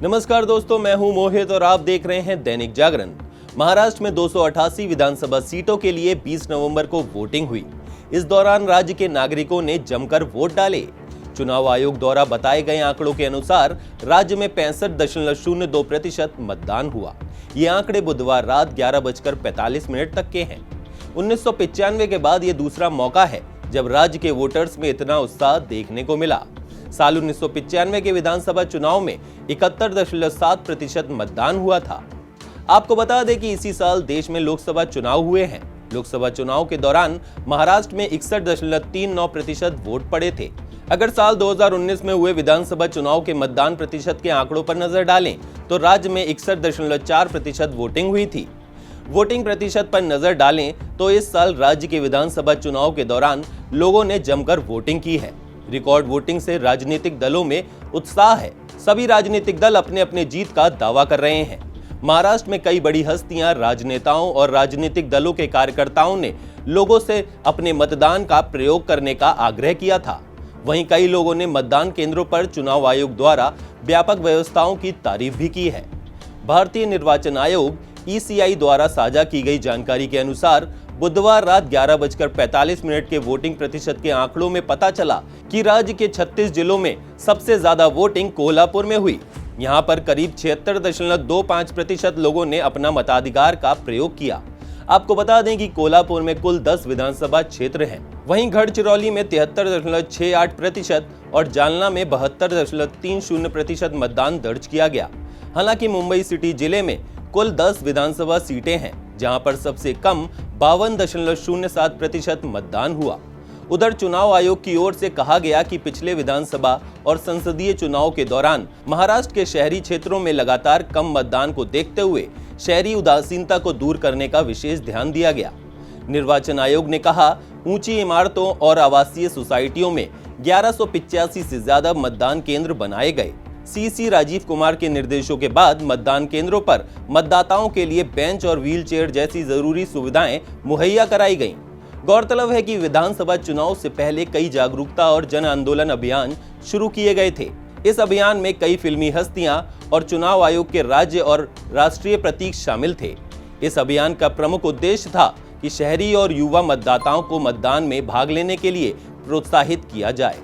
नमस्कार दोस्तों, मैं हूं मोहित और आप देख रहे हैं दैनिक जागरण। महाराष्ट्र में 288 विधानसभा सीटों के लिए 20 नवंबर को वोटिंग हुई। इस दौरान राज्य के नागरिकों ने जमकर वोट डाले। चुनाव आयोग द्वारा बताए गए आंकड़ों के अनुसार राज्य में 65.02% मतदान हुआ। ये आंकड़े बुधवार रात 11:45 तक के हैं। 1995 के बाद ये दूसरा मौका है जब राज्य के वोटर्स में इतना उत्साह देखने को मिला। साल 1995 के विधानसभा चुनाव में 71.7% मतदान हुआ था। आपको बता दें कि इसी साल देश में लोकसभा चुनाव हुए हैं। लोकसभा चुनाव के दौरान महाराष्ट्र में 61.39% वोट पड़े थे। अगर साल 2019 में हुए विधानसभा चुनाव के मतदान प्रतिशत के आंकड़ों पर नजर डालें तो राज्य में 61.4% वोटिंग हुई थी। वोटिंग प्रतिशत पर नजर डालें तो इस साल राज्य के विधानसभा चुनाव के दौरान लोगों ने जमकर वोटिंग की है। रिकॉर्ड वोटिंग से राजनीतिक दलों में उत्साह है। सभी राजनीतिक दल अपने अपने जीत का दावा कर रहे हैं। महाराष्ट्र में कई बड़ी हस्तियां, राजनेताओं और राजनीतिक दलों के कार्यकर्ताओं ने लोगों से अपने मतदान का प्रयोग करने का आग्रह किया था। वहीं कई लोगों ने मतदान केंद्रों पर चुनाव आयोग द्वारा व्यापक व्यवस्थाओं की तारीफ भी की है। भारतीय निर्वाचन आयोग (ECI) द्वारा साझा की गई जानकारी के अनुसार बुधवार रात 11:45 के वोटिंग प्रतिशत के आंकड़ों में पता चला कि राज्य के 36 जिलों में सबसे ज्यादा वोटिंग कोल्हापुर में हुई। यहां पर करीब 76.25% लोगों ने अपना मताधिकार का प्रयोग किया। आपको बता दें कि कोल्हापुर में कुल 10 विधानसभा क्षेत्र हैं। वहीं गढ़चिरौली में 73.68% और जालना में 72.30% मतदान दर्ज किया गया। हालांकि मुंबई सिटी जिले में कुल 10 विधानसभा सीटें हैं, जहां पर सबसे कम 52.07% मतदान हुआ। उधर चुनाव आयोग की ओर से कहा गया कि पिछले विधानसभा और संसदीय चुनाव के दौरान महाराष्ट्र के शहरी क्षेत्रों में लगातार कम मतदान को देखते हुए शहरी उदासीनता को दूर करने का विशेष ध्यान दिया गया। निर्वाचन आयोग ने कहा, ऊंची इमारतों और आवासीय सोसाइटियों में 1185 से ज्यादा मतदान केंद्र बनाए गए। CC राजीव कुमार के निर्देशों के बाद मतदान केंद्रों पर मतदाताओं के लिए बेंच और व्हील चेयर जैसी जरूरी सुविधाएं मुहैया कराई गईं। गौरतलब है कि विधानसभा चुनाव से पहले कई जागरूकता और जन आंदोलन अभियान शुरू किए गए थे। इस अभियान में कई फिल्मी हस्तियां और चुनाव आयोग के राज्य और राष्ट्रीय प्रतीक शामिल थे। इस अभियान का प्रमुख उद्देश्य था कि शहरी और युवा मतदाताओं को मतदान में भाग लेने के लिए प्रोत्साहित किया जाए।